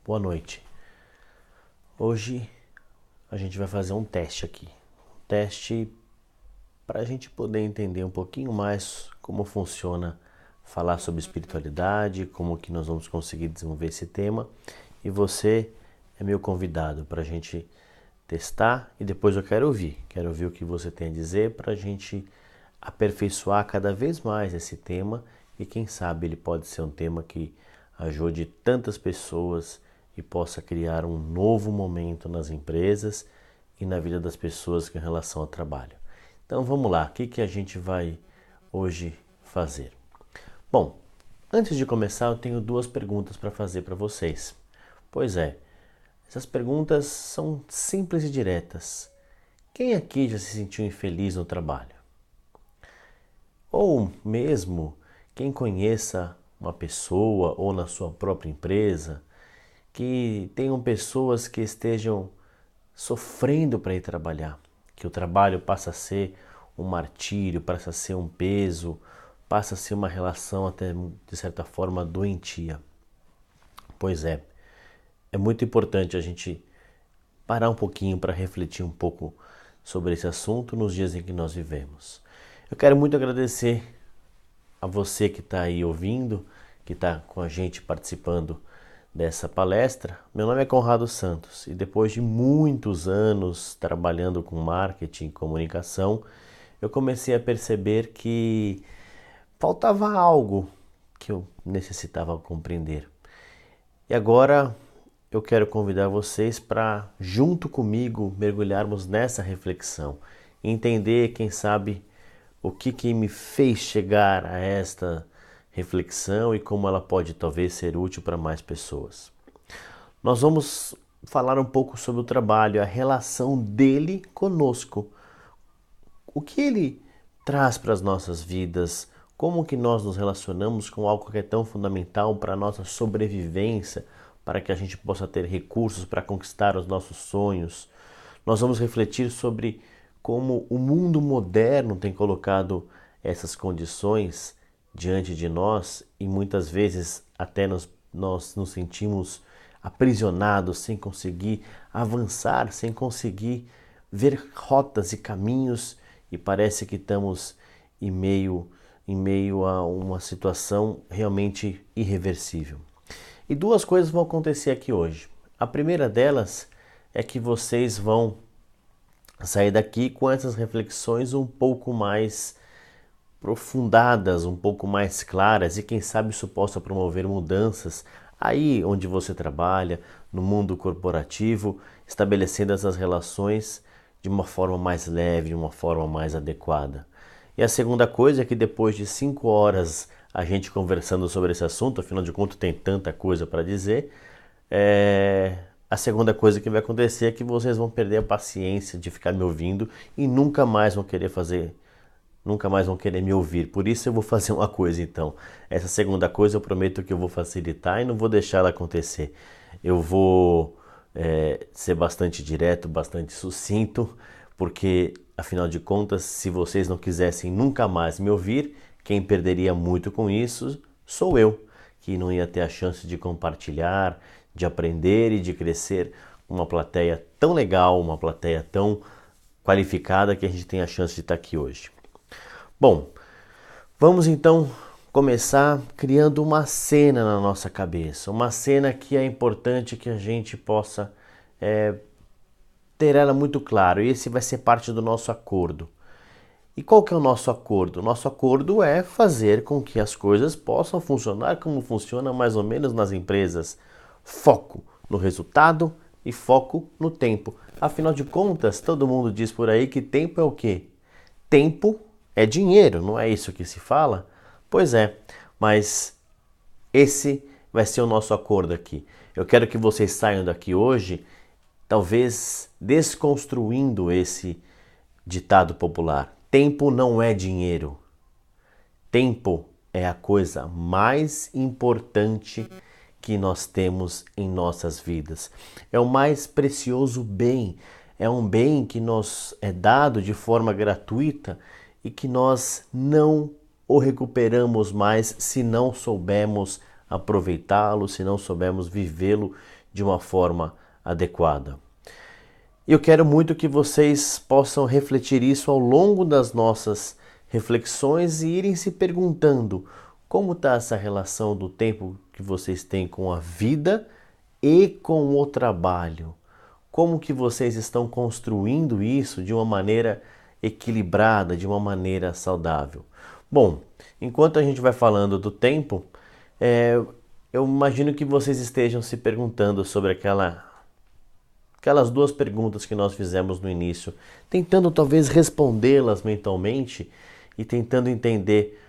Boa noite. Hoje a gente vai fazer um teste aqui. Um teste para a gente poder entender um pouquinho mais como funciona falar sobre espiritualidade, como que nós vamos conseguir desenvolver esse tema. E você é meu convidado para a gente testar e depois eu quero ouvir o que você tem a dizer para a gente aperfeiçoar cada vez mais esse tema e quem sabe ele pode ser um tema que ajude tantas pessoas e possa criar um novo momento nas empresas e na vida das pessoas em relação ao trabalho. Então vamos lá, o que a gente vai hoje fazer? Bom, antes de começar eu tenho duas perguntas para fazer para vocês. Pois é, essas perguntas são simples e diretas. Quem aqui já se sentiu infeliz no trabalho? Ou mesmo quem conheça uma pessoa ou na sua própria empresa que tenham pessoas que estejam sofrendo para ir trabalhar, que o trabalho passa a ser um martírio, passa a ser um peso, passa a ser uma relação até de certa forma doentia. Pois é muito importante a gente parar um pouquinho para refletir um pouco sobre esse assunto nos dias em que nós vivemos. Eu quero muito agradecer a você que está aí ouvindo, que está com a gente participando dessa palestra. Meu nome é Conrado Santos e depois de muitos anos trabalhando com marketing e comunicação, eu comecei a perceber que faltava algo que eu necessitava compreender. E agora eu quero convidar vocês para, junto comigo, mergulharmos nessa reflexão, entender, quem sabe, o que me fez chegar a esta reflexão e como ela pode talvez ser útil para mais pessoas. Nós vamos falar um pouco sobre o trabalho, a relação dele conosco. O que ele traz para as nossas vidas, como que nós nos relacionamos com algo que é tão fundamental para a nossa sobrevivência, para que a gente possa ter recursos para conquistar os nossos sonhos. Nós vamos refletir sobre como o mundo moderno tem colocado essas condições diante de nós e muitas vezes até nós nos sentimos aprisionados sem conseguir avançar, sem conseguir ver rotas e caminhos e parece que estamos em meio a uma situação realmente irreversível. E duas coisas vão acontecer aqui hoje. A primeira delas é que vocês vão sair daqui com essas reflexões um pouco mais profundadas, um pouco mais claras e quem sabe isso possa promover mudanças aí onde você trabalha, no mundo corporativo, estabelecendo essas relações de uma forma mais leve, de uma forma mais adequada. E a segunda coisa é que depois de 5 horas a gente conversando sobre esse assunto, afinal de contas tem tanta coisa para dizer, a segunda coisa que vai acontecer é que vocês vão perder a paciência de ficar me ouvindo e nunca mais vão querer me ouvir. Por isso eu vou fazer uma coisa então. Essa segunda coisa eu prometo que eu vou facilitar e não vou deixar ela acontecer. Eu vou ser bastante direto, bastante sucinto, porque afinal de contas, se vocês não quisessem nunca mais me ouvir, quem perderia muito com isso sou eu, que não ia ter a chance de compartilhar, de aprender e de crescer uma plateia tão legal, uma plateia tão qualificada que a gente tem a chance de estar aqui hoje. Bom, vamos então começar criando uma cena na nossa cabeça, uma cena que é importante que a gente possa ter ela muito claro, e esse vai ser parte do nosso acordo. E qual que é o nosso acordo? O nosso acordo é fazer com que as coisas possam funcionar como funciona mais ou menos nas empresas. Foco no resultado e foco no tempo. Afinal de contas, todo mundo diz por aí que tempo é o quê? Tempo é dinheiro, não é isso que se fala? Pois é, mas esse vai ser o nosso acordo aqui. Eu quero que vocês saiam daqui hoje, talvez desconstruindo esse ditado popular. Tempo não é dinheiro. Tempo é a coisa mais importante que nós temos em nossas vidas. É o mais precioso bem. É um bem que nos é dado de forma gratuita e que nós não o recuperamos mais se não soubermos aproveitá-lo, se não soubermos vivê-lo de uma forma adequada. Eu quero muito que vocês possam refletir isso ao longo das nossas reflexões e irem se perguntando como está essa relação do tempo que vocês têm com a vida e com o trabalho. Como que vocês estão construindo isso de uma maneira equilibrada, de uma maneira saudável. Bom, enquanto a gente vai falando do tempo, eu imagino que vocês estejam se perguntando sobre aquelas duas perguntas que nós fizemos no início, tentando talvez respondê-las mentalmente e tentando entender,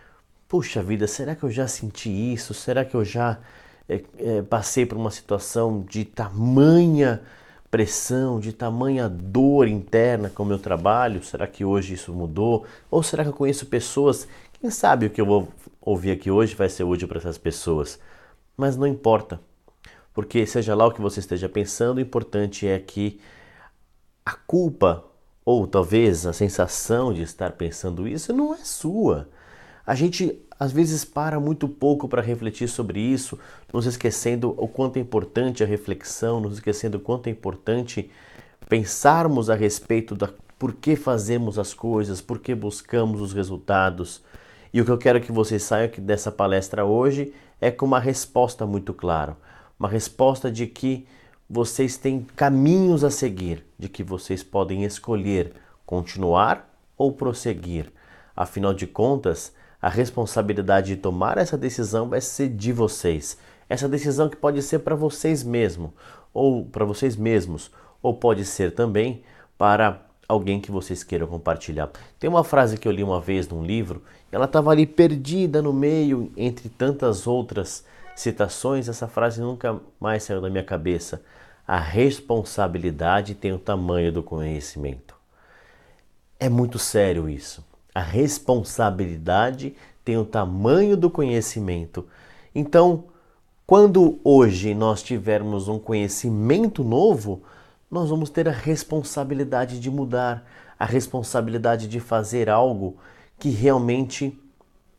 puxa vida, será que eu já senti isso? Será que eu já passei por uma situação de tamanha pressão, de tamanha dor interna com o meu trabalho? Será que hoje isso mudou? Ou será que eu conheço pessoas, quem sabe o que eu vou ouvir aqui hoje vai ser útil para essas pessoas? Mas não importa, porque seja lá o que você esteja pensando, o importante é que a culpa, ou talvez a sensação de estar pensando isso, não é sua. A gente às vezes para muito pouco para refletir sobre isso, nos esquecendo o quanto é importante a reflexão, nos esquecendo o quanto é importante pensarmos a respeito da por que fazemos as coisas, por que buscamos os resultados. E o que eu quero que vocês saiam aqui dessa palestra hoje é com uma resposta muito clara. Uma resposta de que vocês têm caminhos a seguir, de que vocês podem escolher continuar ou prosseguir. Afinal de contas, a responsabilidade de tomar essa decisão vai ser de vocês. Essa decisão que pode ser para vocês mesmos, ou pode ser também para alguém que vocês queiram compartilhar. Tem uma frase que eu li uma vez num livro, ela estava ali perdida no meio, entre tantas outras citações, essa frase nunca mais saiu da minha cabeça. A responsabilidade tem o tamanho do conhecimento. É muito sério isso. A responsabilidade tem o tamanho do conhecimento. Então, quando hoje nós tivermos um conhecimento novo, nós vamos ter a responsabilidade de mudar, a responsabilidade de fazer algo que realmente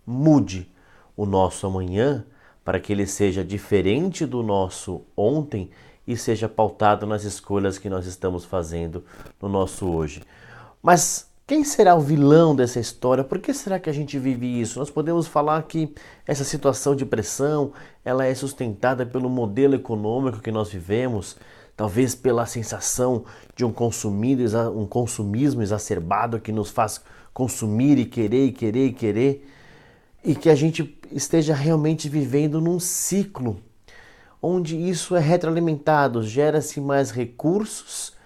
mude o nosso amanhã, para que ele seja diferente do nosso ontem e seja pautado nas escolhas que nós estamos fazendo no nosso hoje. Mas quem será o vilão dessa história? Por que será que a gente vive isso? Nós podemos falar que essa situação de pressão, ela é sustentada pelo modelo econômico que nós vivemos, talvez pela sensação de um consumismo exacerbado que nos faz consumir e querer, e que a gente esteja realmente vivendo num ciclo onde isso é retroalimentado, gera-se mais recursos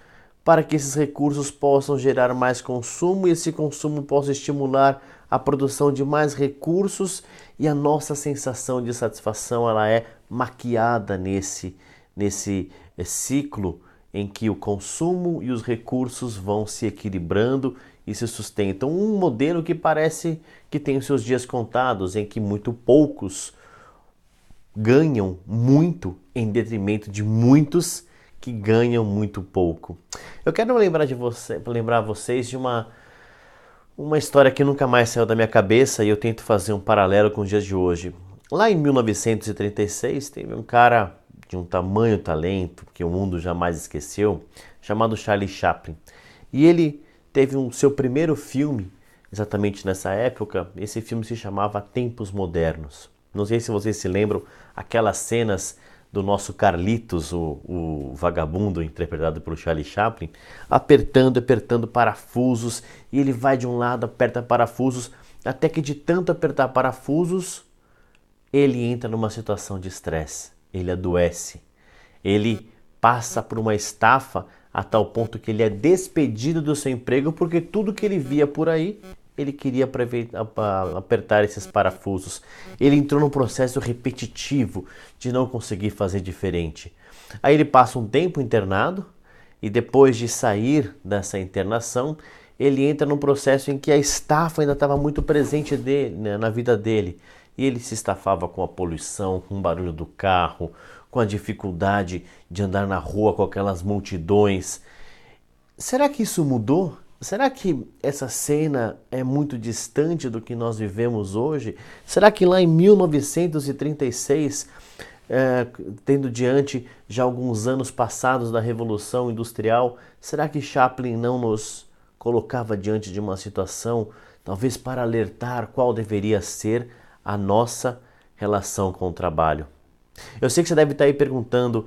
para que esses recursos possam gerar mais consumo e esse consumo possa estimular a produção de mais recursos e a nossa sensação de satisfação ela é maquiada nesse ciclo em que o consumo e os recursos vão se equilibrando e se sustentam. Um modelo que parece que tem os seus dias contados, em que muito poucos ganham muito em detrimento de muitos que ganham muito pouco. Eu quero lembrar vocês de uma história que nunca mais saiu da minha cabeça e eu tento fazer um paralelo com os dias de hoje. Lá em 1936, teve um cara de um tamanho talento que o mundo jamais esqueceu, chamado Charlie Chaplin. E ele teve seu primeiro filme, exatamente nessa época. Esse filme se chamava Tempos Modernos. Não sei se vocês se lembram aquelas cenas do nosso Carlitos, o vagabundo interpretado por Charlie Chaplin, apertando parafusos, e ele vai de um lado, aperta parafusos, até que de tanto apertar parafusos, ele entra numa situação de estresse, ele adoece, ele passa por uma estafa a tal ponto que ele é despedido do seu emprego porque tudo que ele via por aí, ele queria apertar esses parafusos. Ele entrou num processo repetitivo de não conseguir fazer diferente. Aí ele passa um tempo internado e depois de sair dessa internação, ele entra num processo em que a estafa ainda estava muito presente na vida dele. E ele se estafava com a poluição, com o barulho do carro, com a dificuldade de andar na rua com aquelas multidões. Será que isso mudou? Será que essa cena é muito distante do que nós vivemos hoje? Será que lá em 1936, tendo diante já alguns anos passados da Revolução Industrial, será que Chaplin não nos colocava diante de uma situação, talvez para alertar qual deveria ser a nossa relação com o trabalho? Eu sei que você deve estar aí perguntando: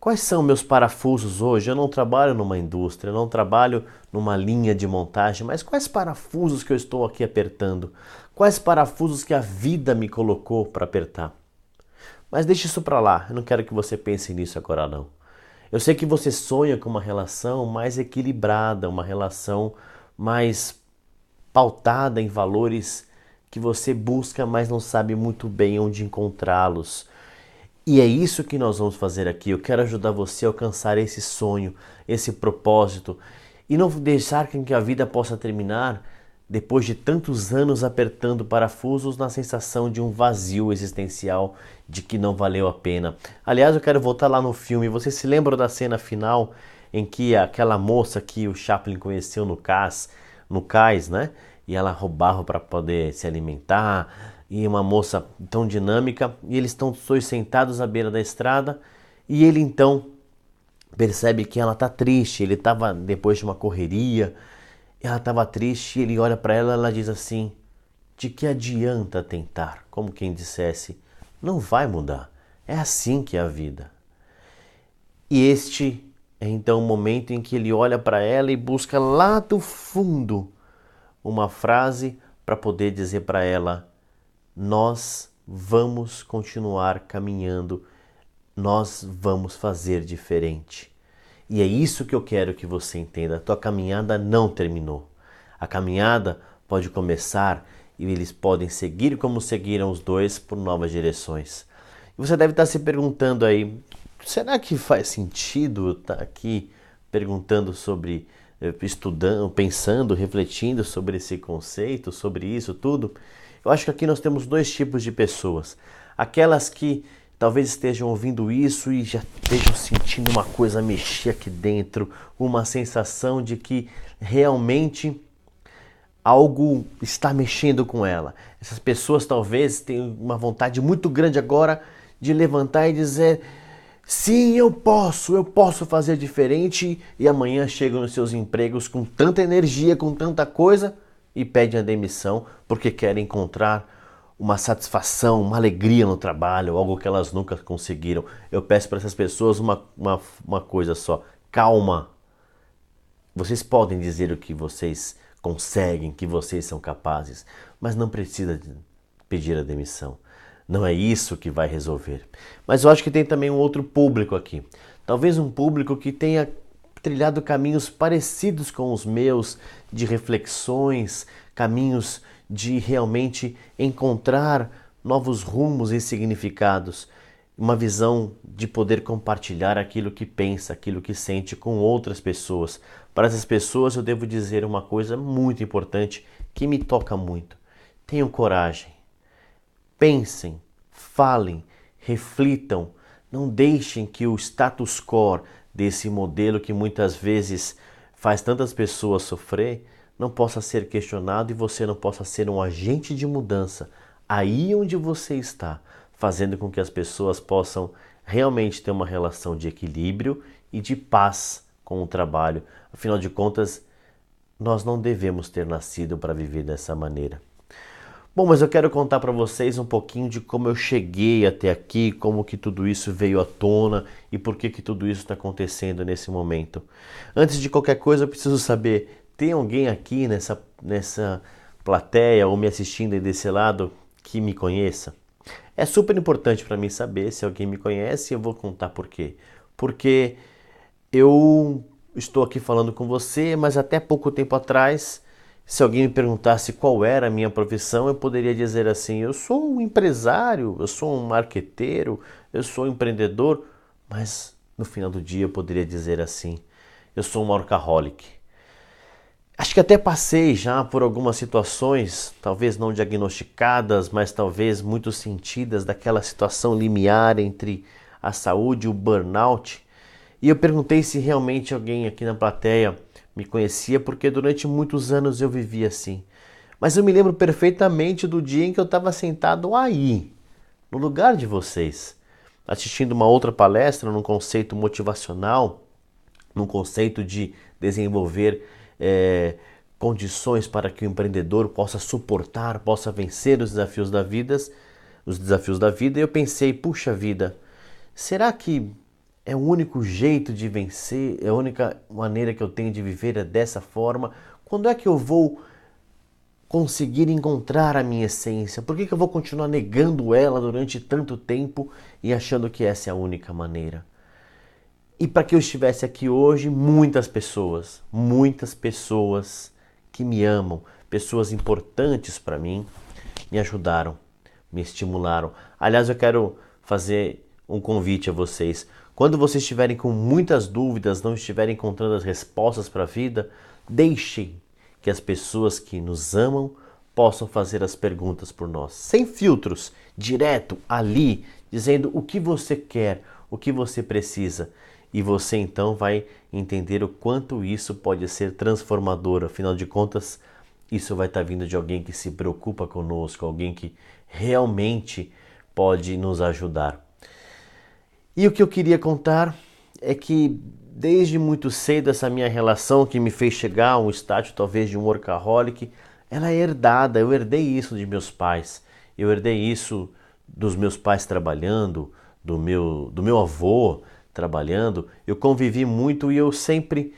quais são meus parafusos hoje? Eu não trabalho numa indústria, eu não trabalho numa linha de montagem, mas quais parafusos que eu estou aqui apertando? Quais parafusos que a vida me colocou para apertar? Mas deixe isso para lá, eu não quero que você pense nisso agora não. Eu sei que você sonha com uma relação mais equilibrada, uma relação mais pautada em valores que você busca, mas não sabe muito bem onde encontrá-los. E é isso que nós vamos fazer aqui. Eu quero ajudar você a alcançar esse sonho, esse propósito e não deixar que a vida possa terminar depois de tantos anos apertando parafusos na sensação de um vazio existencial, de que não valeu a pena. Aliás, eu quero voltar lá no filme. Você se lembra da cena final em que aquela moça que o Chaplin conheceu no cais, né? E ela roubava para poder se alimentar, e uma moça tão dinâmica, e eles estão os dois sentados à beira da estrada, e ele então percebe que ela está triste, ele estava depois de uma correria, ela estava triste, e ele olha para ela, ela diz assim: de que adianta tentar? Como quem dissesse, não vai mudar, é assim que é a vida. E este é então o momento em que ele olha para ela e busca lá do fundo uma frase para poder dizer para ela: nós vamos continuar caminhando, nós vamos fazer diferente. E é isso que eu quero que você entenda. A tua caminhada não terminou. A caminhada pode começar e eles podem seguir como seguiram os dois por novas direções. E você deve estar se perguntando aí: será que faz sentido estar aqui perguntando sobre, estudando, pensando, refletindo sobre esse conceito, sobre isso tudo? Eu acho que aqui nós temos dois tipos de pessoas. Aquelas que talvez estejam ouvindo isso e já estejam sentindo uma coisa mexer aqui dentro, uma sensação de que realmente algo está mexendo com ela. Essas pessoas talvez tenham uma vontade muito grande agora de levantar e dizer: sim, eu posso fazer diferente, e amanhã chegam nos seus empregos com tanta energia, com tanta coisa, e pedem a demissão porque querem encontrar uma satisfação, uma alegria no trabalho, algo que elas nunca conseguiram. Eu peço para essas pessoas uma coisa só: calma. Vocês podem dizer o que vocês conseguem, que vocês são capazes, mas não precisa pedir a demissão. Não é isso que vai resolver. Mas eu acho que tem também um outro público aqui. Talvez um público que tenha trilhado caminhos parecidos com os meus, de reflexões, caminhos de realmente encontrar novos rumos e significados, uma visão de poder compartilhar aquilo que pensa, aquilo que sente com outras pessoas. Para essas pessoas eu devo dizer uma coisa muito importante que me toca muito: tenham coragem. Pensem, falem, reflitam, não deixem que o status quo desse modelo que muitas vezes faz tantas pessoas sofrer não possa ser questionado e você não possa ser um agente de mudança aí onde você está, fazendo com que as pessoas possam realmente ter uma relação de equilíbrio e de paz com o trabalho. Afinal de contas, nós não devemos ter nascido para viver dessa maneira. Bom, mas eu quero contar para vocês um pouquinho de como eu cheguei até aqui, como que tudo isso veio à tona e por que tudo isso está acontecendo nesse momento. Antes de qualquer coisa, eu preciso saber: tem alguém aqui nessa plateia ou me assistindo aí desse lado que me conheça? É super importante para mim saber se alguém me conhece, e eu vou contar por quê. Porque eu estou aqui falando com você, mas até pouco tempo atrás, se alguém me perguntasse qual era a minha profissão, eu poderia dizer assim: eu sou um empresário, eu sou um marqueteiro, eu sou um empreendedor, mas no final do dia eu poderia dizer assim: eu sou um workaholic. Acho que até passei já por algumas situações, talvez não diagnosticadas, mas talvez muito sentidas, daquela situação limiar entre a saúde e o burnout. E eu perguntei se realmente alguém aqui na plateia me conhecia porque durante muitos anos eu vivi assim. Mas eu me lembro perfeitamente do dia em que eu estava sentado aí, no lugar de vocês, assistindo uma outra palestra num conceito motivacional, num conceito de desenvolver condições para que o empreendedor possa suportar, possa vencer os desafios da vida, e eu pensei, puxa vida, será que é o único jeito de vencer, é a única maneira que eu tenho de viver é dessa forma? Quando é que eu vou conseguir encontrar a minha essência? Por que eu vou continuar negando ela durante tanto tempo e achando que essa é a única maneira? E para que eu estivesse aqui hoje, muitas pessoas que me amam, pessoas importantes para mim, me ajudaram, me estimularam. Aliás, eu quero fazer um convite a vocês. Quando vocês estiverem com muitas dúvidas, não estiverem encontrando as respostas para a vida, deixem que as pessoas que nos amam possam fazer as perguntas por nós, sem filtros, direto ali, dizendo o que você quer, o que você precisa. E você então vai entender o quanto isso pode ser transformador. Afinal de contas, isso vai estar vindo de alguém que se preocupa conosco, alguém que realmente pode nos ajudar. E o que eu queria contar é que desde muito cedo essa minha relação que me fez chegar a um estágio talvez de um workaholic, ela é herdada. Eu herdei isso de meus pais, eu herdei isso dos meus pais trabalhando, do meu avô trabalhando. Eu convivi muito e eu sempre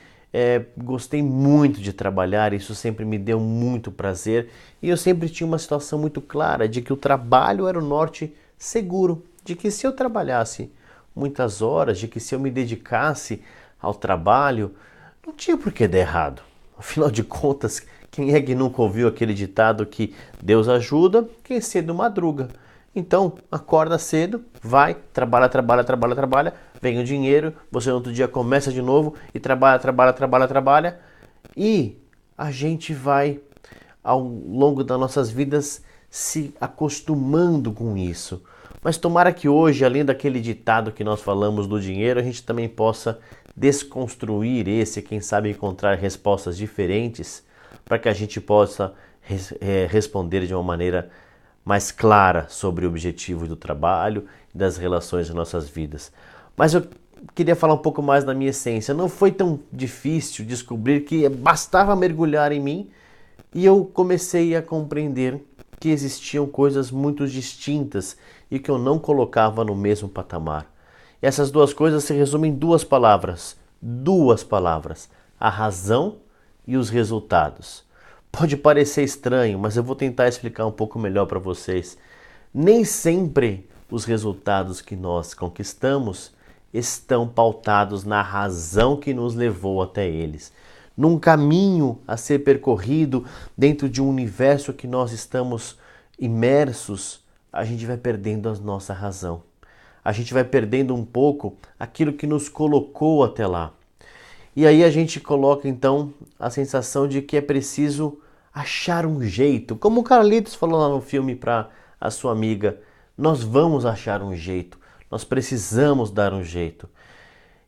gostei muito de trabalhar, isso sempre me deu muito prazer, e eu sempre tinha uma situação muito clara de que o trabalho era o norte seguro, de que se eu trabalhasse muitas horas, de que se eu me dedicasse ao trabalho, não tinha por que dar errado. Afinal de contas, quem é que nunca ouviu aquele ditado que Deus ajuda quem cedo madruga? Então, acorda cedo, vai, trabalha, vem o dinheiro, você no outro dia começa de novo e trabalha, e a gente vai, ao longo das nossas vidas, se acostumando com isso. Mas tomara que hoje, além daquele ditado que nós falamos do dinheiro, a gente também possa desconstruir esse, quem sabe encontrar respostas diferentes para que a gente possa responder de uma maneira mais clara sobre o objetivo do trabalho e das relações em nossas vidas. Mas eu queria falar um pouco mais da minha essência. Não foi tão difícil descobrir que bastava mergulhar em mim e eu comecei a compreender que existiam coisas muito distintas e que eu não colocava no mesmo patamar. E essas duas coisas se resumem em duas palavras, a razão e os resultados. Pode parecer estranho, mas eu vou tentar explicar um pouco melhor para vocês. Nem sempre os resultados que nós conquistamos estão pautados na razão que nos levou até eles. Num caminho a ser percorrido dentro de um universo que nós estamos imersos, a gente vai perdendo a nossa razão. A gente vai perdendo um pouco aquilo que nos colocou até lá. E aí a gente coloca então a sensação de que é preciso achar um jeito. Como o Carlitos falou lá no filme para a sua amiga, nós vamos achar um jeito, nós precisamos dar um jeito.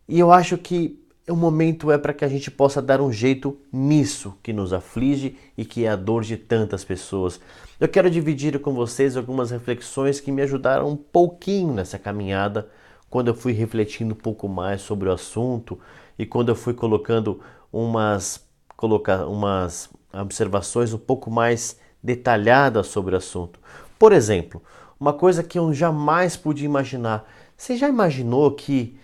E eu acho que o momento é para que a gente possa dar um jeito nisso que nos aflige e que é a dor de tantas pessoas. Eu quero dividir com vocês algumas reflexões que me ajudaram um pouquinho nessa caminhada, quando eu fui refletindo um pouco mais sobre o assunto e quando eu fui colocando umas observações um pouco mais detalhadas sobre o assunto. Por exemplo, uma coisa que eu jamais pude imaginar. Você já imaginou que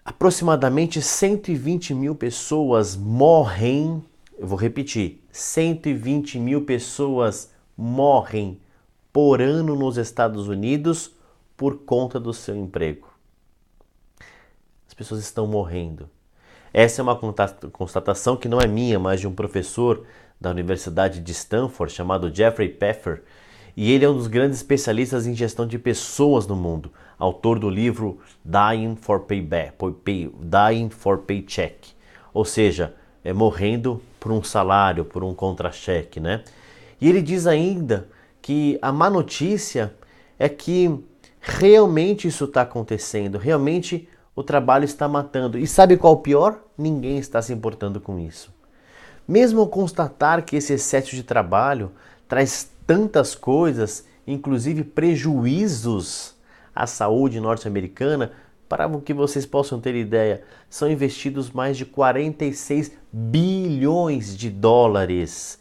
aproximadamente 120 mil pessoas morrem, eu vou repetir, 120 mil pessoas morrem por ano nos Estados Unidos por conta do seu emprego? As pessoas estão morrendo. Essa é uma constatação que não é minha, mas de um professor da Universidade de Stanford chamado Jeffrey Pfeffer, e ele é um dos grandes especialistas em gestão de pessoas no mundo, autor do livro Dying for Paycheck, ou seja, morrendo por um salário, por um contra-cheque, né? E ele diz ainda que a má notícia é que realmente isso está acontecendo, realmente O trabalho está matando. E sabe qual é o pior? Ninguém está se importando com isso. Mesmo ao constatar que esse excesso de trabalho traz tantas coisas, inclusive prejuízos à saúde norte-americana, para que vocês possam ter ideia, são investidos mais de 46 bilhões de dólares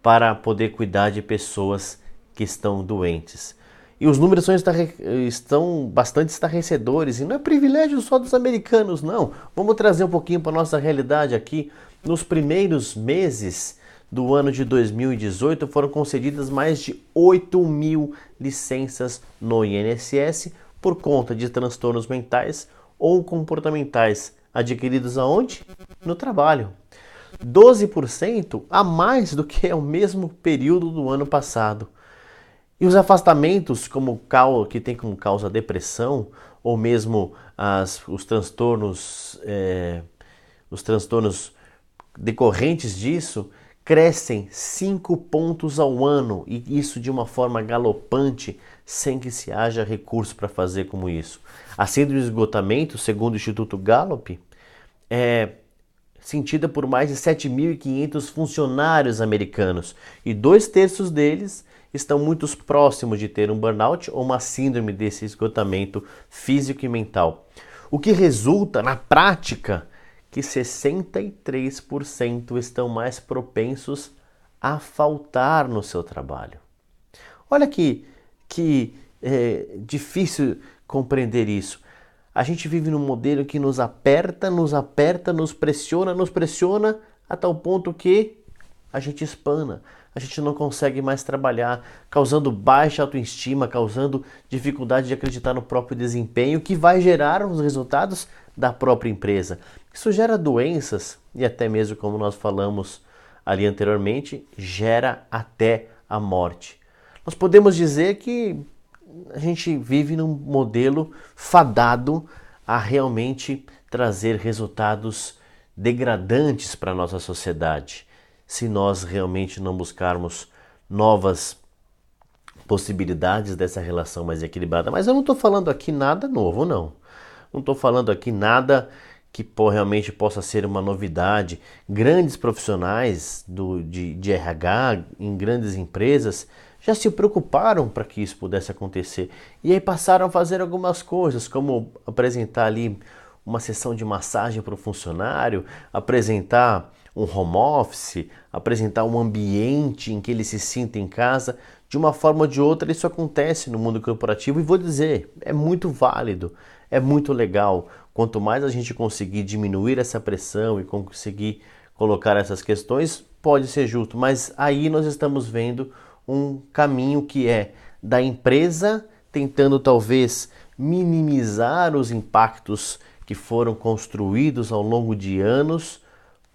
para poder cuidar de pessoas que estão doentes. E os números estão bastante estarrecedores, e não é privilégio só dos americanos, não. Vamos trazer um pouquinho para a nossa realidade aqui. Nos primeiros meses do ano de 2018, foram concedidas mais de 8.000 licenças no INSS por conta de transtornos mentais ou comportamentais, adquiridos aonde? No trabalho. 12% a mais do que é o mesmo período do ano passado. E os afastamentos que tem como causa depressão, ou mesmo os transtornos decorrentes disso, crescem 5 pontos ao ano, e isso de uma forma galopante, sem que se haja recurso para fazer como isso. A síndrome de esgotamento, segundo o Instituto Gallup, é sentida por mais de 7.500 funcionários americanos, e 2/3 deles estão muito próximos de ter um burnout ou uma síndrome desse esgotamento físico e mental. O que resulta, na prática, que 63% estão mais propensos a faltar no seu trabalho. Olha que difícil compreender isso. A gente vive num modelo que nos aperta, nos pressiona a tal ponto que a gente espana. A gente não consegue mais trabalhar, causando baixa autoestima, causando dificuldade de acreditar no próprio desempenho, que vai gerar os resultados da própria empresa. Isso gera doenças e até mesmo, como nós falamos ali anteriormente, gera até a morte. Nós podemos dizer que a gente vive num modelo fadado a realmente trazer resultados degradantes para a nossa sociedade, se nós realmente não buscarmos novas possibilidades dessa relação mais equilibrada. Mas eu não estou falando aqui nada novo, não. Não estou falando aqui nada que realmente possa ser uma novidade. Grandes profissionais de RH em grandes empresas já se preocuparam para que isso pudesse acontecer. E aí passaram a fazer algumas coisas, como apresentar ali uma sessão de massagem para o funcionário, apresentar um home office, apresentar um ambiente em que ele se sinta em casa. De uma forma ou de outra, isso acontece no mundo corporativo e vou dizer, é muito válido, é muito legal. Quanto mais a gente conseguir diminuir essa pressão e conseguir colocar essas questões, pode ser justo. Mas aí nós estamos vendo um caminho que é da empresa tentando talvez minimizar os impactos que foram construídos ao longo de anos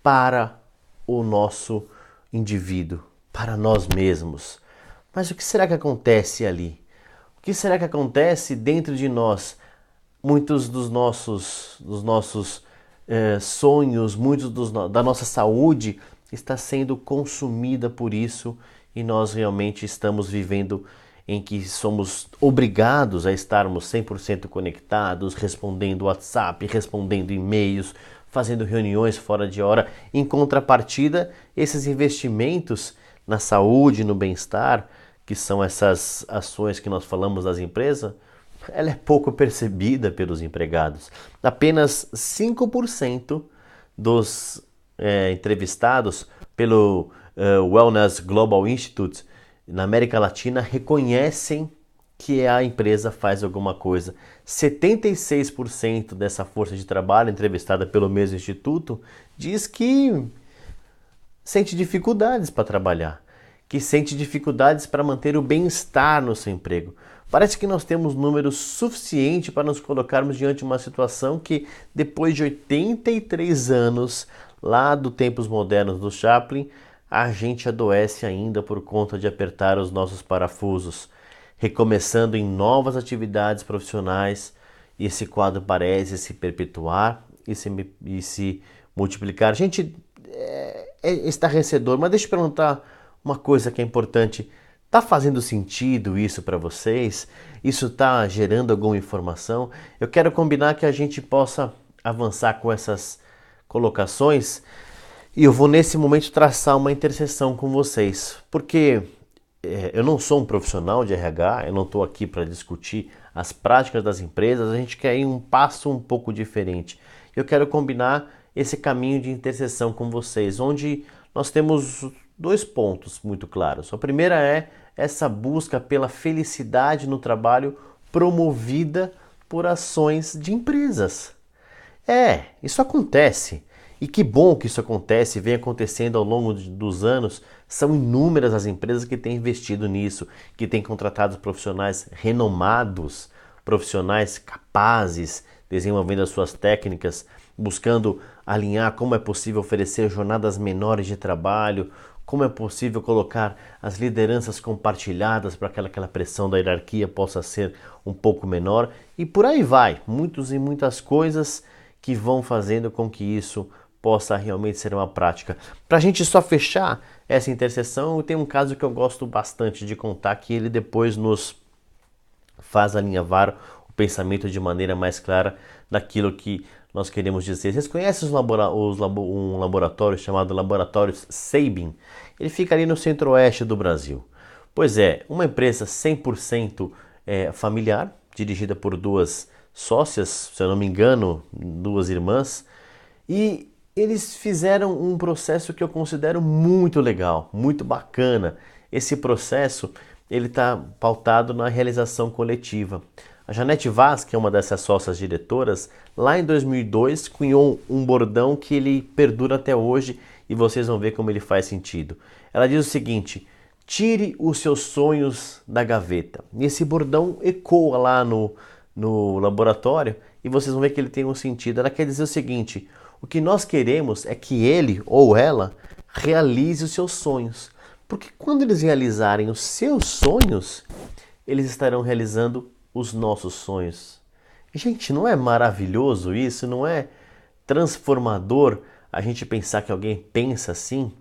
para o nosso indivíduo, para nós mesmos. Mas o que será que acontece ali? O que será que acontece dentro de nós? Muitos dos nossos sonhos, da nossa saúde está sendo consumida por isso, e nós realmente estamos vivendo em que somos obrigados a estarmos 100% conectados, respondendo WhatsApp, respondendo e-mails, fazendo reuniões fora de hora. Em contrapartida, esses investimentos na saúde, no bem-estar, que são essas ações que nós falamos das empresas, ela é pouco percebida pelos empregados. Apenas 5% dos entrevistados pelo Wellness Global Institute na América Latina reconhecem que a empresa faz alguma coisa. 76% dessa força de trabalho entrevistada pelo mesmo instituto diz que sente dificuldades para trabalhar, que sente dificuldades para manter o bem-estar no seu emprego. Parece que nós temos números suficientes para nos colocarmos diante de uma situação que, depois de 83 anos, lá dos tempos modernos do Chaplin, a gente adoece ainda por conta de apertar os nossos parafusos, recomeçando em novas atividades profissionais, e esse quadro parece se perpetuar e se multiplicar. Gente, é estarrecedor, mas deixa eu perguntar uma coisa que é importante. Tá fazendo sentido isso para vocês? Isso está gerando alguma informação? Eu quero combinar que a gente possa avançar com essas colocações e eu vou nesse momento traçar uma interseção com vocês, porque eu não sou um profissional de RH, eu não estou aqui para discutir as práticas das empresas, a gente quer ir um passo um pouco diferente. Eu quero combinar esse caminho de interseção com vocês, onde nós temos dois pontos muito claros. A primeira é essa busca pela felicidade no trabalho promovida por ações de empresas. Isso acontece. E que bom que isso acontece, vem acontecendo ao longo dos anos. São inúmeras as empresas que têm investido nisso, que têm contratado profissionais renomados, profissionais capazes, desenvolvendo as suas técnicas, buscando alinhar como é possível oferecer jornadas menores de trabalho, como é possível colocar as lideranças compartilhadas para que aquela pressão da hierarquia possa ser um pouco menor. E por aí vai, muitas e muitas coisas que vão fazendo com que isso possa realmente ser uma prática. Para a gente só fechar essa interseção, tem um caso que eu gosto bastante de contar, que ele depois nos faz alinhavar o pensamento de maneira mais clara daquilo que nós queremos dizer. Vocês conhecem um laboratório chamado Laboratório Sabin? Ele fica ali no centro-oeste do Brasil. Pois é, uma empresa 100% familiar, dirigida por duas sócias, se eu não me engano, duas irmãs, e eles fizeram um processo que eu considero muito legal, muito bacana. Esse processo ele está pautado na realização coletiva. A Janete Vaz, que é uma dessas sócias diretoras, lá em 2002 cunhou um bordão que ele perdura até hoje e vocês vão ver como ele faz sentido. Ela diz o seguinte: tire os seus sonhos da gaveta. E esse bordão ecoa lá no laboratório e vocês vão ver que ele tem um sentido. Ela quer dizer o seguinte: o que nós queremos é que ele ou ela realize os seus sonhos. Porque quando eles realizarem os seus sonhos, eles estarão realizando os nossos sonhos. Gente, não é maravilhoso isso? Não é transformador a gente pensar que alguém pensa assim?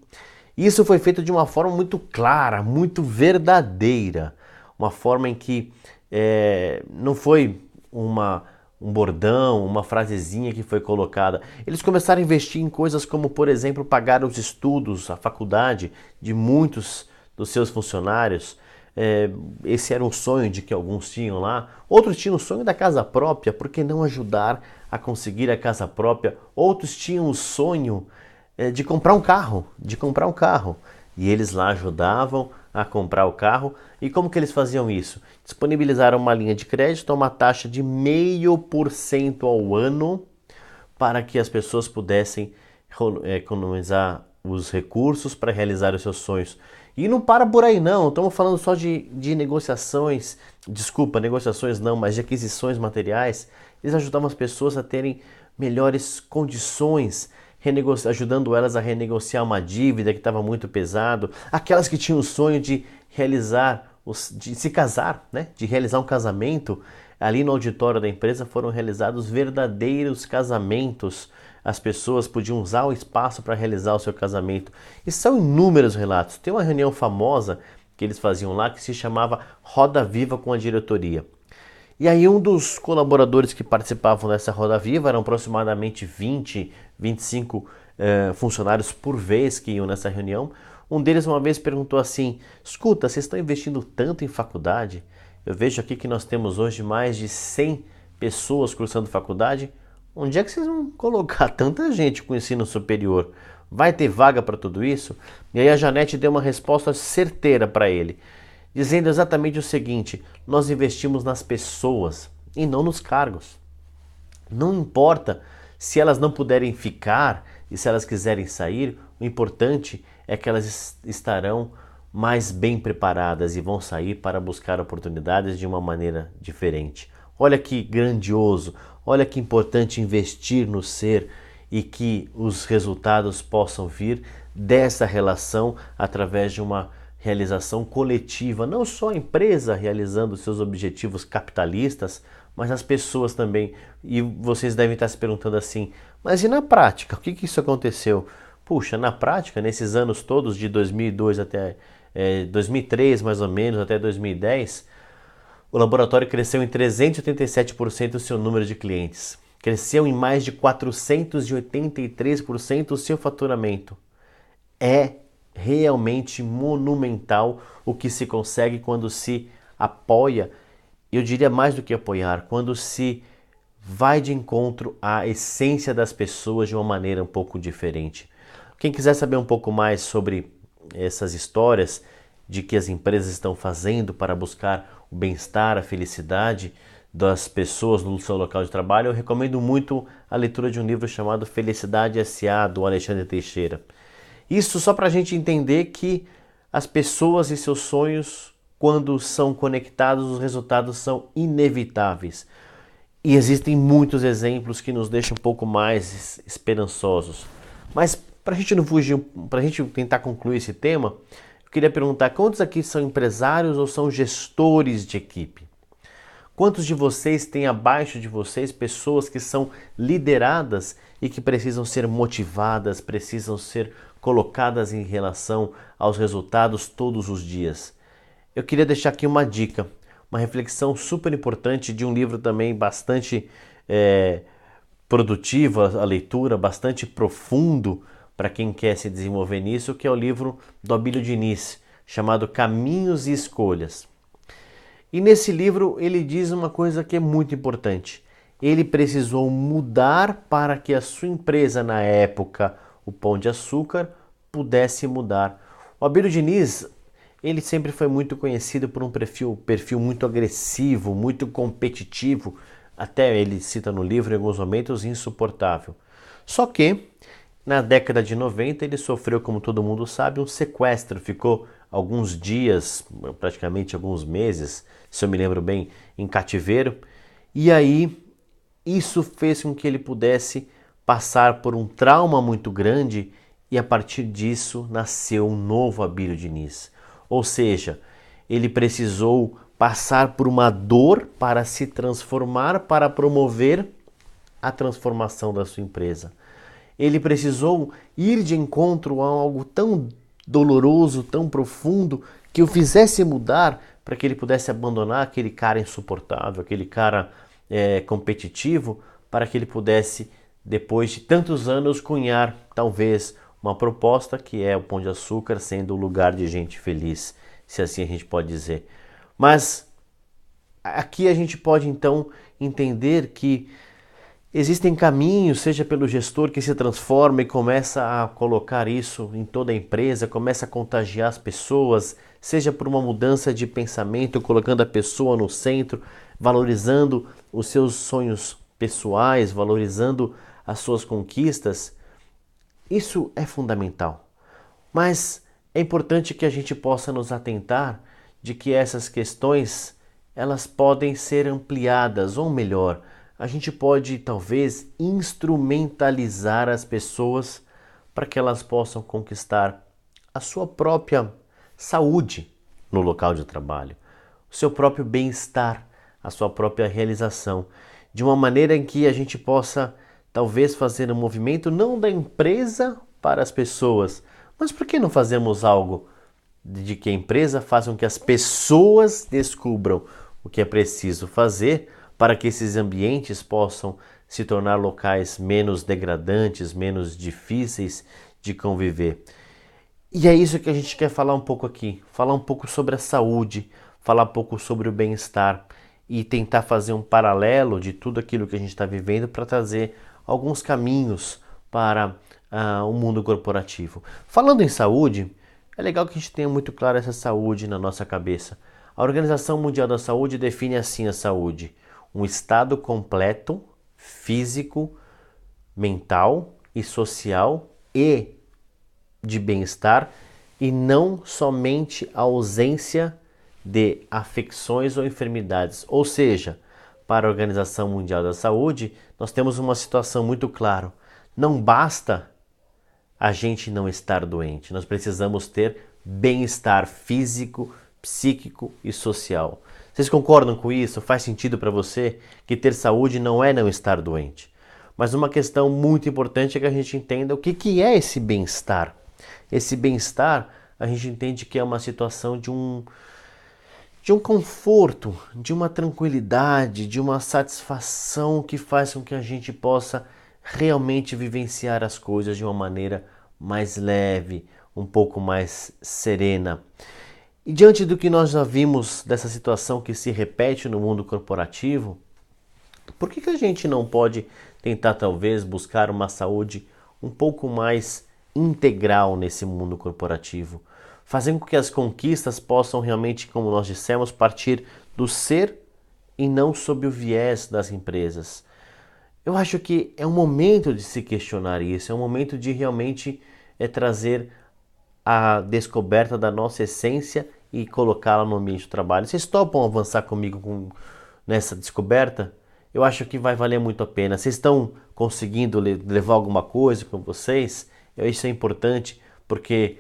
Isso foi feito de uma forma muito clara, muito verdadeira. Uma forma em que não foi um bordão, uma frasezinha que foi colocada. Eles começaram a investir em coisas como, por exemplo, pagar os estudos, a faculdade de muitos dos seus funcionários. Esse era um sonho de que alguns tinham lá. Outros tinham o sonho da casa própria, por que não ajudar a conseguir a casa própria? Outros tinham o sonho de comprar um carro, E eles lá ajudavam a comprar o carro. E como que eles faziam isso? Disponibilizaram uma linha de crédito a uma taxa de 0,5% ao ano para que as pessoas pudessem economizar os recursos para realizar os seus sonhos. E não para por aí não, estamos falando só de negociações, negociações não, mas de aquisições materiais. Eles ajudavam as pessoas a terem melhores condições, ajudando elas a renegociar uma dívida que estava muito pesado, aquelas que tinham o sonho de de se casar, né? De realizar um casamento. Ali no auditório da empresa foram realizados verdadeiros casamentos. As pessoas podiam usar o espaço para realizar o seu casamento. E são inúmeros relatos. Tem uma reunião famosa que eles faziam lá que se chamava Roda Viva com a diretoria. E aí um dos colaboradores que participavam dessa Roda Viva, eram aproximadamente 20, 25 funcionários por vez que iam nessa reunião. Um deles uma vez perguntou assim: escuta, vocês estão investindo tanto em faculdade? Eu vejo aqui que nós temos hoje mais de 100 pessoas cursando faculdade. Onde é que vocês vão colocar tanta gente com ensino superior? Vai ter vaga para tudo isso? E aí a Janete deu uma resposta certeira para ele, dizendo exatamente o seguinte: nós investimos nas pessoas e não nos cargos. Não importa se elas não puderem ficar e se elas quiserem sair, o importante é que elas estarão mais bem preparadas e vão sair para buscar oportunidades de uma maneira diferente. Olha que grandioso, olha que importante investir no ser e que os resultados possam vir dessa relação através de uma realização coletiva, não só a empresa realizando seus objetivos capitalistas, mas as pessoas também. E vocês devem estar se perguntando assim: mas e na prática? O que isso aconteceu? Puxa, na prática, nesses anos todos de 2002 até 2003 mais ou menos até 2010, o laboratório cresceu em 387% o seu número de clientes. Cresceu em mais de 483% o seu faturamento. É realmente monumental o que se consegue quando se apoia, eu diria mais do que apoiar, quando se vai de encontro à essência das pessoas de uma maneira um pouco diferente. Quem quiser saber um pouco mais sobre essas histórias de que as empresas estão fazendo para buscar o bem-estar, a felicidade das pessoas no seu local de trabalho, eu recomendo muito a leitura de um livro chamado Felicidade S.A., do Alexandre Teixeira. Isso só para a gente entender que as pessoas e seus sonhos, quando são conectados, os resultados são inevitáveis. E existem muitos exemplos que nos deixam um pouco mais esperançosos. Mas para a gente não fugir, para a gente tentar concluir esse tema, eu queria perguntar: quantos aqui são empresários ou são gestores de equipe? Quantos de vocês têm abaixo de vocês pessoas que são lideradas e que precisam ser motivadas, precisam ser colocadas em relação aos resultados todos os dias? Eu queria deixar aqui uma dica, uma reflexão super importante de um livro também bastante produtivo a leitura, bastante profundo para quem quer se desenvolver nisso, que é o livro do Abílio Diniz, chamado Caminhos e Escolhas. E nesse livro ele diz uma coisa que é muito importante. Ele precisou mudar para que a sua empresa, na época, o Pão de Açúcar, pudesse mudar. O Abílio Diniz, ele sempre foi muito conhecido por um perfil muito agressivo, muito competitivo, até ele cita no livro em alguns momentos, insuportável. Só que na década de 90 ele sofreu, como todo mundo sabe, um sequestro, ficou alguns dias, praticamente alguns meses, se eu me lembro bem, em cativeiro, e aí isso fez com que ele pudesse passar por um trauma muito grande e a partir disso nasceu um novo Abílio Diniz. Ou seja, ele precisou passar por uma dor para se transformar, para promover a transformação da sua empresa. Ele precisou ir de encontro a algo tão doloroso, tão profundo, que o fizesse mudar para que ele pudesse abandonar aquele cara insuportável, aquele cara competitivo, para que ele pudesse, depois de tantos anos, cunhar talvez uma proposta que é o Pão de Açúcar sendo o lugar de gente feliz, se assim a gente pode dizer. Mas aqui a gente pode então entender que existem caminhos, seja pelo gestor que se transforma e começa a colocar isso em toda a empresa, começa a contagiar as pessoas, seja por uma mudança de pensamento, colocando a pessoa no centro, valorizando os seus sonhos pessoais, valorizando as suas conquistas. Isso é fundamental. Mas é importante que a gente possa nos atentar de que essas questões, elas podem ser ampliadas, ou melhor, a gente pode talvez instrumentalizar as pessoas para que elas possam conquistar a sua própria saúde no local de trabalho, o seu próprio bem-estar, a sua própria realização, de uma maneira em que a gente possa talvez fazer um movimento não da empresa para as pessoas, mas por que não fazemos algo de que a empresa faça com que as pessoas descubram o que é preciso fazer para que esses ambientes possam se tornar locais menos degradantes, menos difíceis de conviver. E é isso que a gente quer falar um pouco aqui, falar um pouco sobre a saúde, falar um pouco sobre o bem-estar e tentar fazer um paralelo de tudo aquilo que a gente está vivendo para trazer alguns caminhos para o mundo corporativo. Falando em saúde, é legal que a gente tenha muito claro essa saúde na nossa cabeça. A Organização Mundial da Saúde define assim a saúde: um estado completo, físico, mental e social e de bem-estar, e não somente a ausência de afecções ou enfermidades. Ou seja, para a Organização Mundial da Saúde, nós temos uma situação muito clara: não basta a gente não estar doente, nós precisamos ter bem-estar físico, psíquico e social. Vocês concordam com isso? Faz sentido para você que ter saúde não é não estar doente? Mas uma questão muito importante é que a gente entenda o que é esse bem-estar. Esse bem-estar a gente entende que é uma situação de um conforto, de uma tranquilidade, de uma satisfação que faz com que a gente possa realmente vivenciar as coisas de uma maneira mais leve, um pouco mais serena. E diante do que nós já vimos dessa situação que se repete no mundo corporativo, por que a gente não pode tentar talvez buscar uma saúde um pouco mais integral nesse mundo corporativo, fazendo com que as conquistas possam realmente, como nós dissemos, partir do ser e não sob o viés das empresas? Eu acho que é um momento de se questionar isso, é um momento de realmente trazer a descoberta da nossa essência e colocá-la no ambiente de trabalho. Vocês topam avançar comigo nessa descoberta? Eu acho que vai valer muito a pena. Vocês estão conseguindo levar alguma coisa com vocês? Isso é importante porque,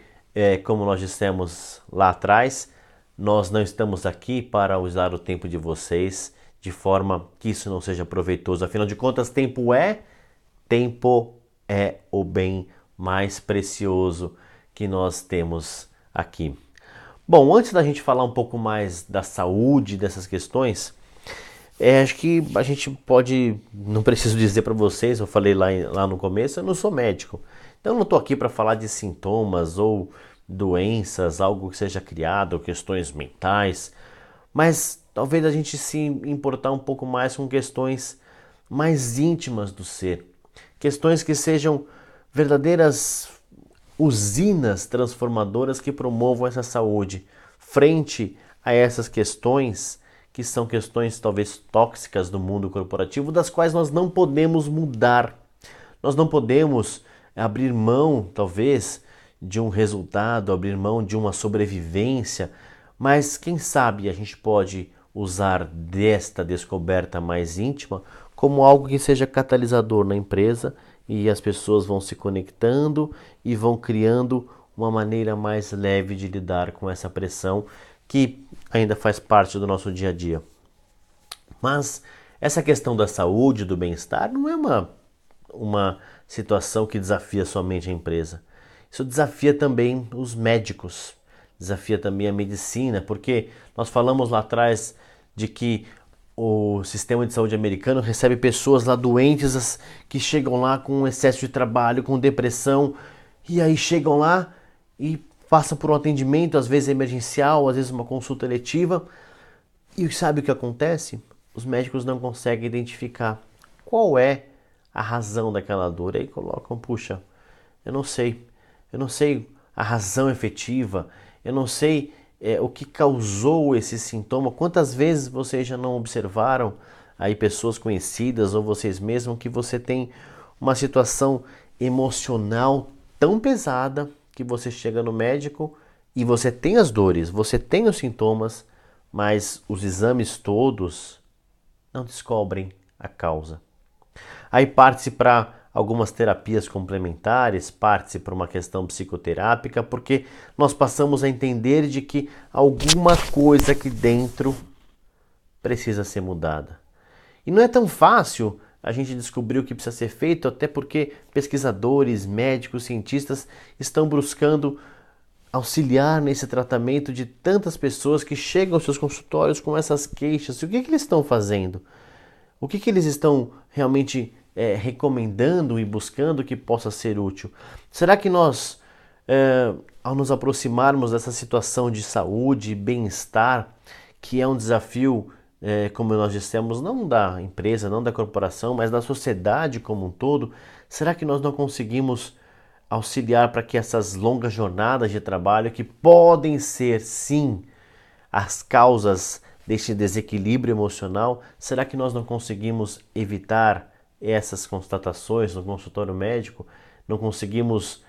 como nós dissemos lá atrás, nós não estamos aqui para usar o tempo de vocês de forma que isso não seja proveitoso. Afinal de contas, tempo é o bem mais precioso que nós temos aqui. Bom, antes da gente falar um pouco mais da saúde dessas questões, acho que a gente pode, não preciso dizer para vocês, eu falei lá no começo, eu não sou médico. Então eu não estou aqui para falar de sintomas ou doenças, algo que seja criado, ou questões mentais, mas talvez a gente se importar um pouco mais com questões mais íntimas do ser. Questões que sejam verdadeiras usinas transformadoras que promovam essa saúde frente a essas questões que são questões talvez tóxicas do mundo corporativo, das quais nós não podemos mudar. Nós não podemos abrir mão, talvez, de um resultado, abrir mão de uma sobrevivência, mas quem sabe a gente pode usar desta descoberta mais íntima como algo que seja catalisador na empresa e as pessoas vão se conectando e vão criando uma maneira mais leve de lidar com essa pressão que ainda faz parte do nosso dia a dia. Mas essa questão da saúde, do bem-estar, não é uma situação que desafia somente a empresa. Isso desafia também os médicos, desafia também a medicina, porque nós falamos lá atrás de que o sistema de saúde americano recebe pessoas lá doentes que chegam lá com excesso de trabalho, com depressão, e aí chegam lá e passam por um atendimento, às vezes emergencial, às vezes uma consulta eletiva, e sabe o que acontece? Os médicos não conseguem identificar qual é a razão daquela dor, e aí colocam, puxa, eu não sei a razão efetiva, eu não sei o que causou esse sintoma. Quantas vezes vocês já não observaram aí pessoas conhecidas ou vocês mesmos que você tem uma situação emocional tão pesada que você chega no médico e você tem as dores, você tem os sintomas, mas os exames todos não descobrem a causa. Aí parte-se para algumas terapias complementares, parte-se para uma questão psicoterápica, porque nós passamos a entender de que alguma coisa aqui dentro precisa ser mudada. E não é tão fácil a gente descobrir o que precisa ser feito, até porque pesquisadores, médicos, cientistas estão buscando auxiliar nesse tratamento de tantas pessoas que chegam aos seus consultórios com essas queixas. E o que eles estão fazendo? O que eles estão realmente recomendando e buscando que possa ser útil? Será que nós, ao nos aproximarmos dessa situação de saúde e bem-estar, que é um desafio, como nós dissemos, não da empresa, não da corporação, mas da sociedade como um todo, será que nós não conseguimos auxiliar para que essas longas jornadas de trabalho, que podem ser, sim, as causas deste desequilíbrio emocional, será que nós não conseguimos evitar essas constatações no consultório médico? Não conseguimos,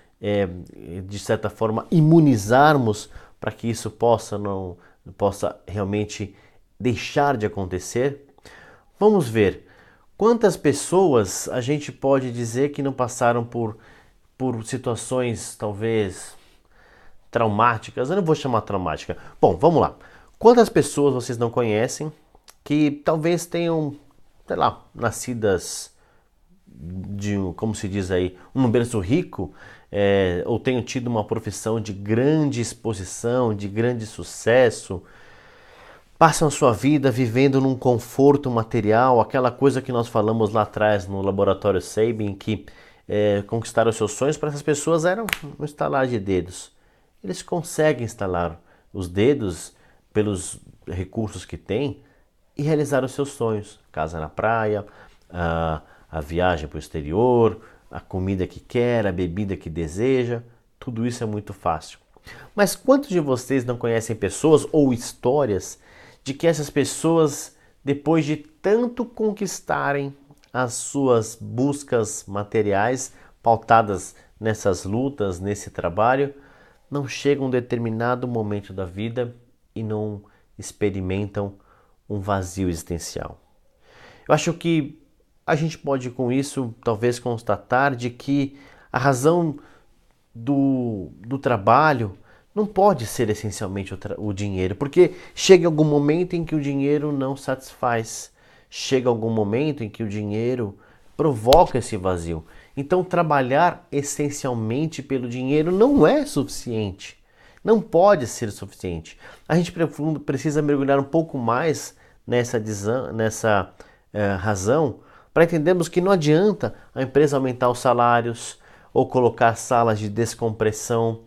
de certa forma, imunizarmos para que isso possa realmente deixar de acontecer? Vamos ver quantas pessoas a gente pode dizer que não passaram por situações talvez traumáticas. Eu não vou chamar traumática. Bom, vamos lá. Quantas pessoas vocês não conhecem que talvez tenham, sei lá, nascidas de, como se diz aí, um berço rico, ou tenham tido uma profissão de grande exposição, de grande sucesso, passam sua vida vivendo num conforto material, aquela coisa que nós falamos lá atrás no laboratório Sabin, que conquistar os seus sonhos para essas pessoas era um estalar de dedos. Eles conseguem instalar os dedos pelos recursos que têm e realizar os seus sonhos. Casa na praia, a viagem para o exterior, a comida que quer, a bebida que deseja, tudo isso é muito fácil. Mas quantos de vocês não conhecem pessoas ou histórias de que essas pessoas, depois de tanto conquistarem as suas buscas materiais, pautadas nessas lutas, nesse trabalho, não chegam a um determinado momento da vida e não experimentam um vazio existencial? Eu acho que a gente pode com isso talvez constatar de que a razão do trabalho não pode ser essencialmente o dinheiro, porque chega algum momento em que o dinheiro não satisfaz, chega algum momento em que o dinheiro provoca esse vazio. Então trabalhar essencialmente pelo dinheiro não é suficiente, não pode ser suficiente. A gente precisa mergulhar um pouco mais nessa razão para entendermos que não adianta a empresa aumentar os salários ou colocar salas de descompressão,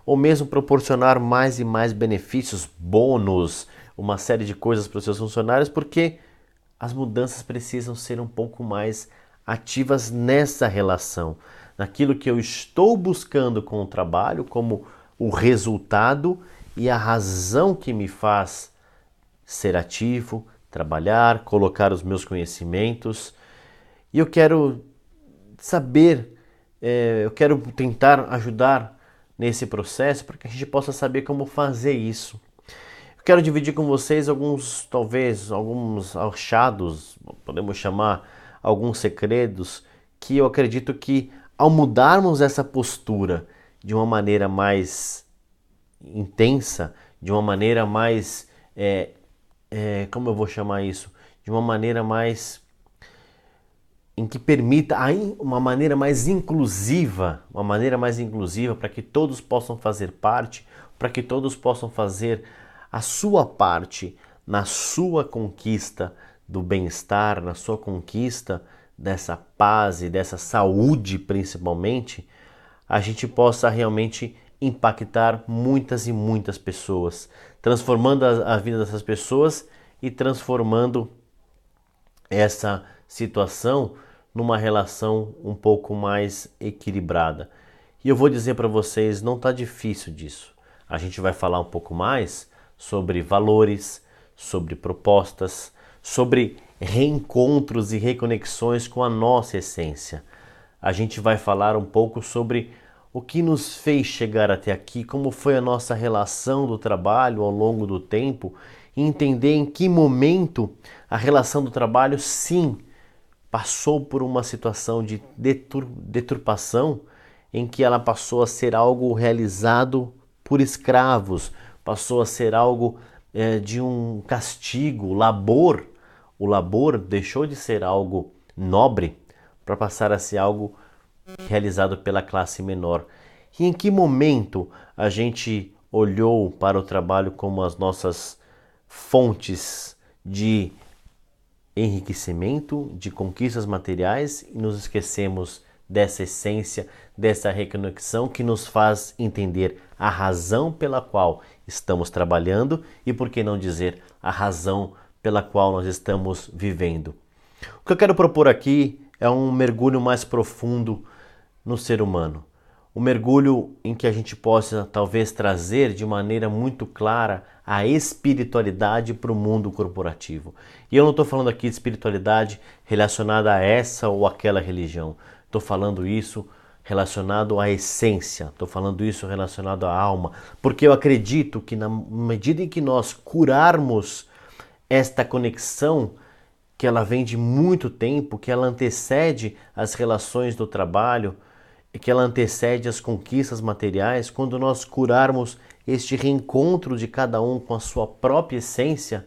ou mesmo proporcionar mais e mais benefícios, bônus, uma série de coisas para os seus funcionários, porque as mudanças precisam ser um pouco mais ativas nessa relação, naquilo que eu estou buscando com o trabalho, como o resultado e a razão que me faz ser ativo, trabalhar, colocar os meus conhecimentos. E eu quero saber, eu quero tentar ajudar nesse processo para que a gente possa saber como fazer isso. Eu quero dividir com vocês alguns achados, podemos chamar alguns segredos, que eu acredito que ao mudarmos essa postura de uma maneira mais intensa, de uma maneira mais, como eu vou chamar isso? De uma maneira mais em que permita uma maneira mais inclusiva para que todos possam fazer parte, para que todos possam fazer a sua parte na sua conquista do bem-estar, na sua conquista dessa paz e dessa saúde principalmente, a gente possa realmente impactar muitas e muitas pessoas, transformando a vida dessas pessoas e transformando essa situação numa relação um pouco mais equilibrada. E eu vou dizer para vocês, não está difícil disso. A gente vai falar um pouco mais sobre valores, sobre propostas, sobre reencontros e reconexões com a nossa essência. A gente vai falar um pouco sobre o que nos fez chegar até aqui, como foi a nossa relação do trabalho ao longo do tempo, e entender em que momento a relação do trabalho, sim, passou por uma situação de deturpação, em que ela passou a ser algo realizado por escravos, passou a ser algo de um castigo, labor. O labor deixou de ser algo nobre para passar a ser algo realizado pela classe menor. E em que momento a gente olhou para o trabalho como as nossas fontes de enriquecimento, de conquistas materiais e nos esquecemos dessa essência, dessa reconexão que nos faz entender a razão pela qual estamos trabalhando e, por que não dizer, a razão pela qual nós estamos vivendo. O que eu quero propor aqui é um mergulho mais profundo no ser humano. Um mergulho em que a gente possa talvez trazer de maneira muito clara a espiritualidade para o mundo corporativo. E eu não estou falando aqui de espiritualidade relacionada a essa ou aquela religião. Estou falando isso relacionado à essência, estou falando isso relacionado à alma, porque eu acredito que na medida em que nós curarmos esta conexão, que ela vem de muito tempo, que ela antecede as relações do trabalho, que ela antecede as conquistas materiais, quando nós curarmos este reencontro de cada um com a sua própria essência,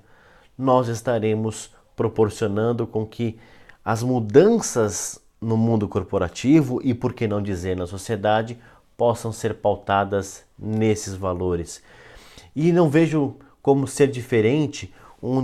nós estaremos proporcionando com que as mudanças no mundo corporativo e, por que não dizer, na sociedade, possam ser pautadas nesses valores. E não vejo como ser diferente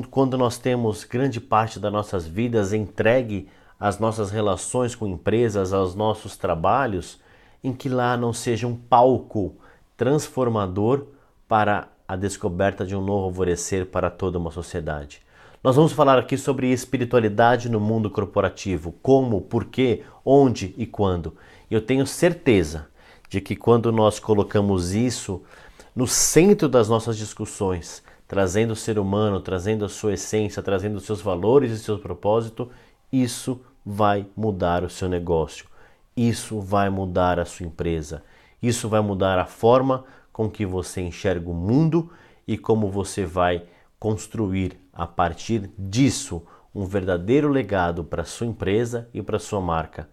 quando nós temos grande parte das nossas vidas entregue às nossas relações com empresas, aos nossos trabalhos, em que lá não seja um palco transformador para a descoberta de um novo alvorecer para toda uma sociedade. Nós vamos falar aqui sobre espiritualidade no mundo corporativo, como, por quê, onde e quando. Eu tenho certeza de que quando nós colocamos isso no centro das nossas discussões, trazendo o ser humano, trazendo a sua essência, trazendo os seus valores e seu propósito, isso vai mudar o seu negócio, isso vai mudar a sua empresa, isso vai mudar a forma com que você enxerga o mundo e como você vai construir a partir disso um verdadeiro legado para a sua empresa e para a sua marca.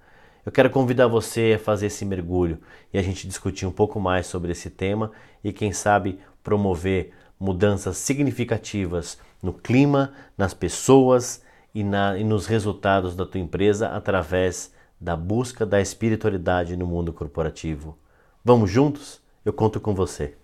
Eu quero convidar você a fazer esse mergulho e a gente discutir um pouco mais sobre esse tema e quem sabe promover mudanças significativas no clima, nas pessoas e nos resultados da tua empresa através da busca da espiritualidade no mundo corporativo. Vamos juntos? Eu conto com você.